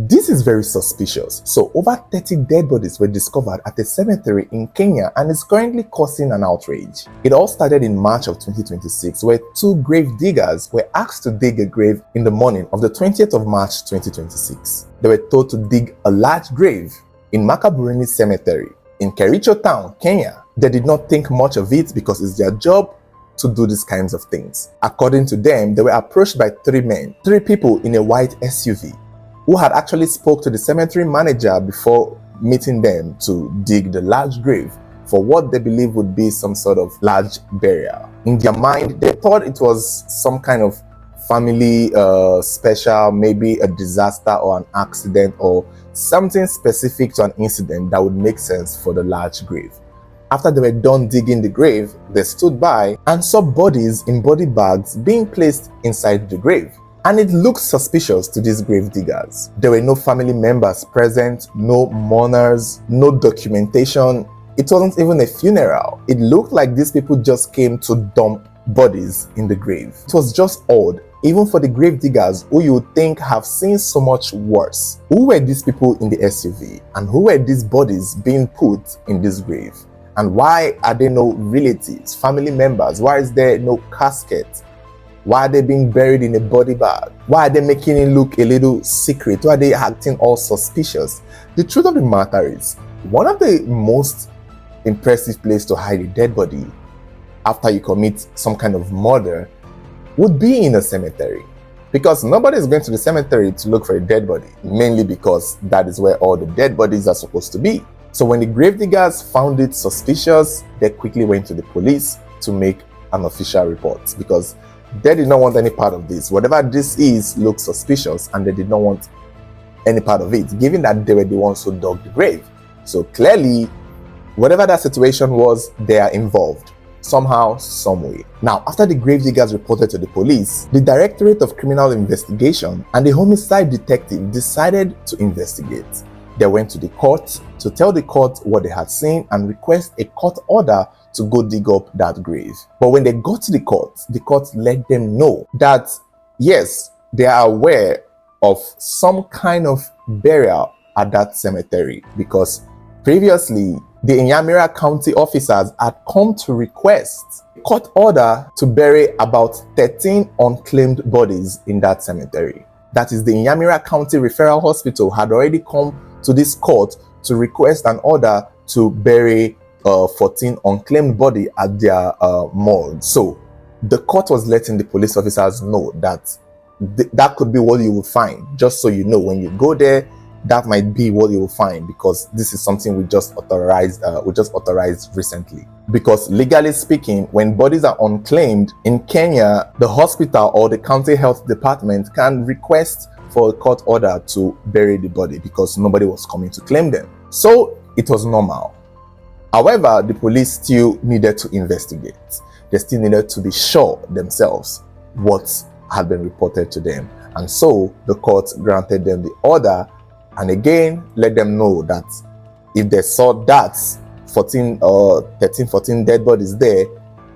This is very suspicious. So over 30 dead bodies were discovered at a cemetery in Kenya and is currently causing an outrage. It all started in March of 2026, where two grave diggers were asked to dig a grave in the morning of the 20th of March 2026. They were told to dig a large grave in Makaburini Cemetery in Kericho Town, Kenya. They did not think much of it because it's their job to do these kinds of things. According to them, they were approached by three people in a white SUV, who had actually spoke to the cemetery manager before meeting them to dig the large grave for what they believe would be some sort of large burial. In their mind, they thought it was some kind of family special, maybe a disaster or an accident or something specific to an incident that would make sense for the large grave. After they were done digging the grave, they stood by and saw bodies in body bags being placed inside the grave. And it looked suspicious to these grave diggers. There were no family members present, no mourners, no documentation. It wasn't even a funeral. It looked like these people just came to dump bodies in the grave. It was just odd, even for the grave diggers who you would think have seen so much worse. Who were these people in the SUV? And who were these bodies being put in this grave? And why are there no relatives, family members? Why is there no casket? Why are they being buried in a body bag? Why are they making it look a little secret? Why are they acting all suspicious? The truth of the matter is, one of the most impressive places to hide a dead body after you commit some kind of murder would be in a cemetery. Because nobody is going to the cemetery to look for a dead body, mainly because that is where all the dead bodies are supposed to be. So when the gravediggers found it suspicious, they quickly went to the police to make an official report, because they did not want any part of this. Whatever this is looks suspicious, and they did not want any part of it, given that they were the ones who dug the grave. So clearly, whatever that situation was, they are involved somehow, some way. Now, after the gravediggers reported to the police, the Directorate of Criminal Investigation and the homicide detective decided to investigate. They went to the court to tell the court what they had seen and request a court order to go dig up that grave. But when they got to the court let them know that yes, they are aware of some kind of burial at that cemetery, because previously the Inyamira County officers had come to request a court order to bury about 13 unclaimed bodies in that cemetery. That is, the Inyamira County Referral Hospital had already come to this court to request an order to bury 14 unclaimed body at their morgue. So the court was letting the police officers know that that could be what you will find. Just so you know, when you go there, that might be what you will find, because this is something we just authorized recently. Because legally speaking, when bodies are unclaimed in Kenya, the hospital or the county health department can request for a court order to bury the body because nobody was coming to claim them. So it was normal. However, the police still needed to investigate. They still needed to be sure themselves what had been reported to them. And so the court granted them the order, and again let them know that if they saw that 14 dead bodies there,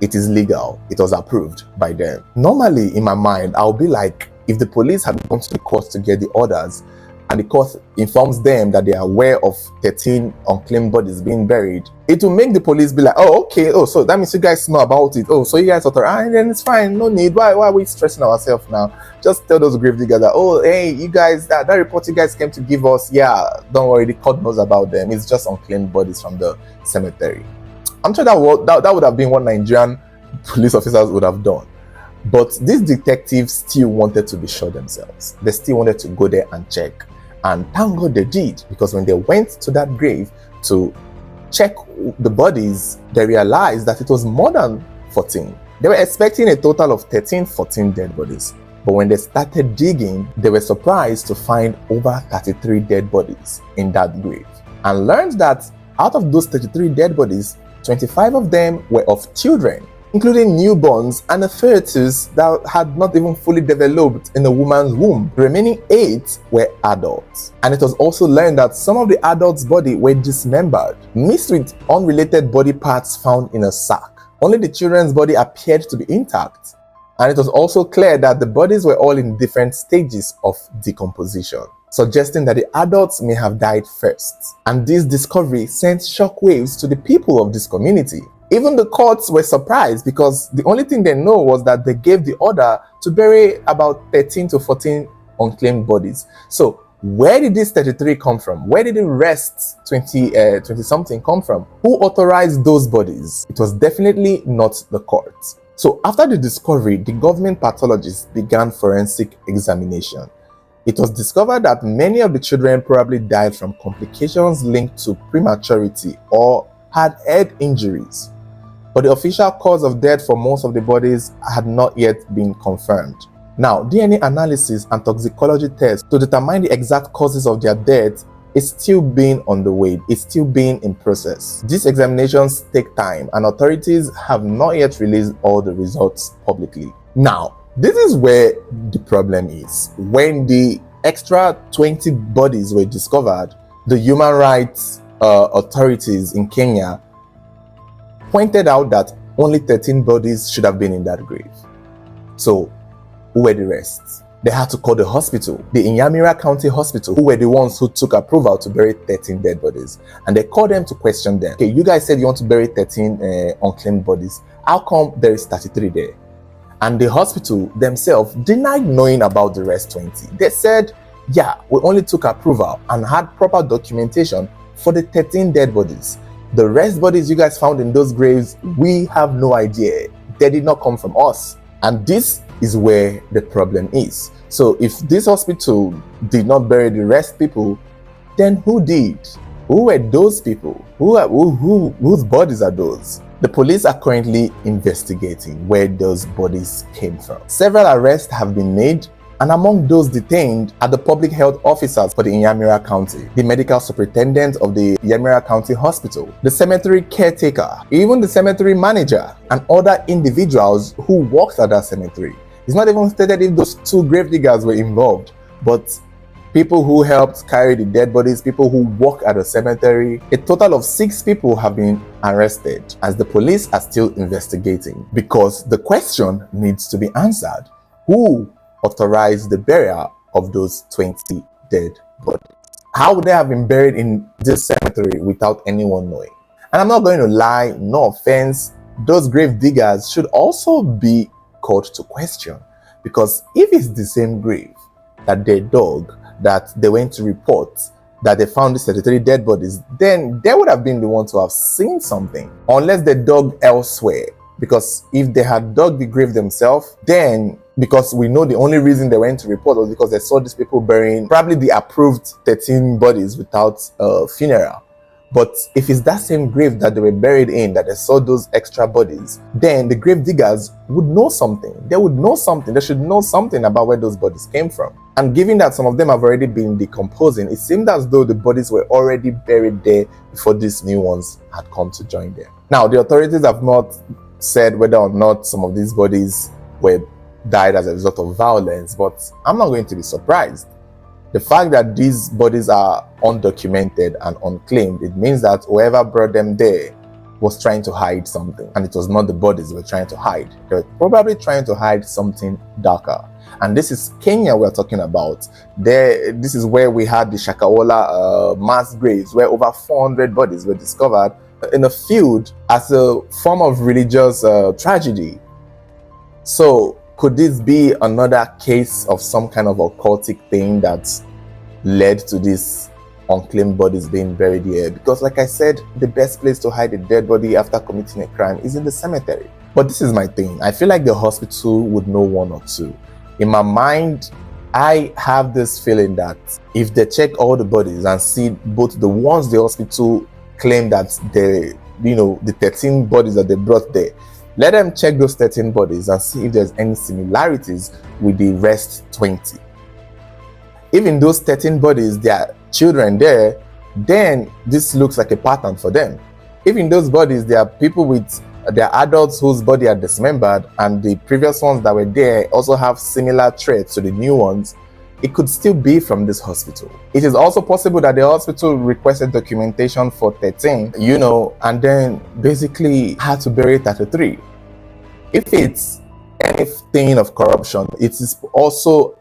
it is legal. It was approved by them. Normally, in my mind, I'll be like, if the police had gone to the court to get the orders, and the court informs them that they are aware of 13 unclaimed bodies being buried, it will make the police be like, oh, okay, oh, so that means you guys know about it. Oh, so you guys authorize, then it's fine, no need. Why are we stressing ourselves now? Just tell those grave diggers that, oh, hey, you guys, that report you guys came to give us, yeah, don't worry, the court knows about them. It's just unclaimed bodies from the cemetery. I'm sure that would have been what Nigerian police officers would have done. But these detectives still wanted to be sure themselves. They still wanted to go there and check. And thank God they did, because when they went to that grave to check the bodies, they realized that it was more than 14. They were expecting a total of 14 dead bodies. But when they started digging, they were surprised to find over 33 dead bodies in that grave, and learned that out of those 33 dead bodies, 25 of them were of children, including newborns and a fetus that had not even fully developed in a woman's womb. The remaining 8 were adults. And it was also learned that some of the adults' body were dismembered, mixed with unrelated body parts found in a sack. Only the children's body appeared to be intact. And it was also clear that the bodies were all in different stages of decomposition. suggesting that the adults may have died first. And this discovery sent shockwaves to the people of this community. Even the courts were surprised because the only thing they know was that they gave the order to bury about 13 to 14 unclaimed bodies. So where did this 33 come from? Where did the rest 20 something come from? Who authorized those bodies? It was definitely not the court. So after the discovery, the government pathologists began forensic examination. It was discovered that many of the children probably died from complications linked to prematurity or had head injuries. But the official cause of death for most of the bodies had not yet been confirmed. Now, DNA analysis and toxicology tests to determine the exact causes of their death is still being on the way, it's still being in process. These examinations take time and authorities have not yet released all the results publicly. Now, this is where the problem is. When the extra 20 bodies were discovered, the human rights authorities in Kenya pointed out that only 13 bodies should have been in that grave. So, who were the rest? They had to call the hospital, the Nyamira County Hospital, who were the ones who took approval to bury 13 dead bodies. And they called them to question them. Okay, you guys said you want to bury 13 unclaimed bodies. How come there is 33 there? And the hospital themselves denied knowing about the rest 20. They said, yeah, we only took approval and had proper documentation for the 13 dead bodies. The rest bodies you guys found in those graves, we have no idea. They did not come from us. And this is where the problem is. So if this hospital did not bury the rest people, then who did? Who were those people? Whose bodies are those? The police are currently investigating where those bodies came from. Several arrests have been made, and among those detained are the public health officers for the Nyamira County, the medical superintendent of the Nyamira County Hospital, the cemetery caretaker, even the cemetery manager, and other individuals who worked at that cemetery. It's not even stated if those two grave diggers were involved, but people who helped carry the dead bodies, people who work at the cemetery. A total of 6 people have been arrested as the police are still investigating, because the question needs to be answered. Who authorized the burial of those 20 dead bodies? How would they have been buried in this cemetery without anyone knowing? And I'm not going to lie, no offense, those grave diggers should also be called to question, because if it's the same grave that they dug, that they went to report, that they found these 33 dead bodies, then they would have been the ones to have seen something, unless they dug elsewhere. Because if they had dug the grave themselves, then, because we know the only reason they went to report was because they saw these people burying probably the approved 13 bodies without a funeral. But if it's that same grave that they were buried in, that they saw those extra bodies, then the grave diggers would know something. They would know something. They should know something about where those bodies came from. And given that some of them have already been decomposing, it seemed as though the bodies were already buried there before these new ones had come to join them. Now, the authorities have not said whether or not some of these bodies were died as a result of violence, but I'm not going to be surprised. The fact that these bodies are undocumented and unclaimed, it means that whoever brought them there was trying to hide something, and it was not the bodies they were trying to hide. They were probably trying to hide something darker. And this is Kenya we're talking about. This is where we had the Shakahola mass graves, where over 400 bodies were discovered in a field as a form of religious tragedy. So could this be another case of some kind of occultic thing that led to these unclaimed bodies being buried here? Because like I said, the best place to hide a dead body after committing a crime is in the cemetery. But this is my thing. I feel like the hospital would know one or two. In my mind, I have this feeling that if they check all the bodies and see both the ones the hospital claim that the 13 bodies that they brought there, let them check those 13 bodies and see if there's any similarities with the rest 20. If in those 13 bodies there are children there, then this looks like a pattern for them. If in those bodies there are people with their adults whose body are dismembered, and the previous ones that were there also have similar traits to the new ones, it could still be from this hospital. It is also possible that the hospital requested documentation for 13, and then basically had to bury 33. If it's anything of corruption, it is also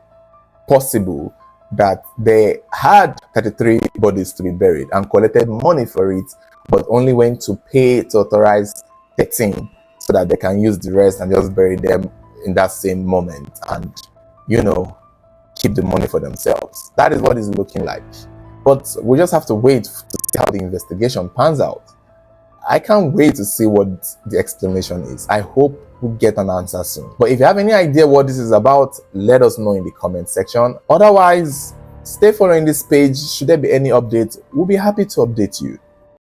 possible that they had 33 bodies to be buried and collected money for it, but only went to pay to authorize 13 so that they can use the rest and just bury them in that same moment and, keep the money for themselves. That is what it's looking like. But we just have to wait to see how the investigation pans out. I can't wait to see what the explanation is. I hope we get an answer soon. But if you have any idea what this is about, let us know in the comment section. Otherwise, stay following this page. Should there be any updates, we'll be happy to update you.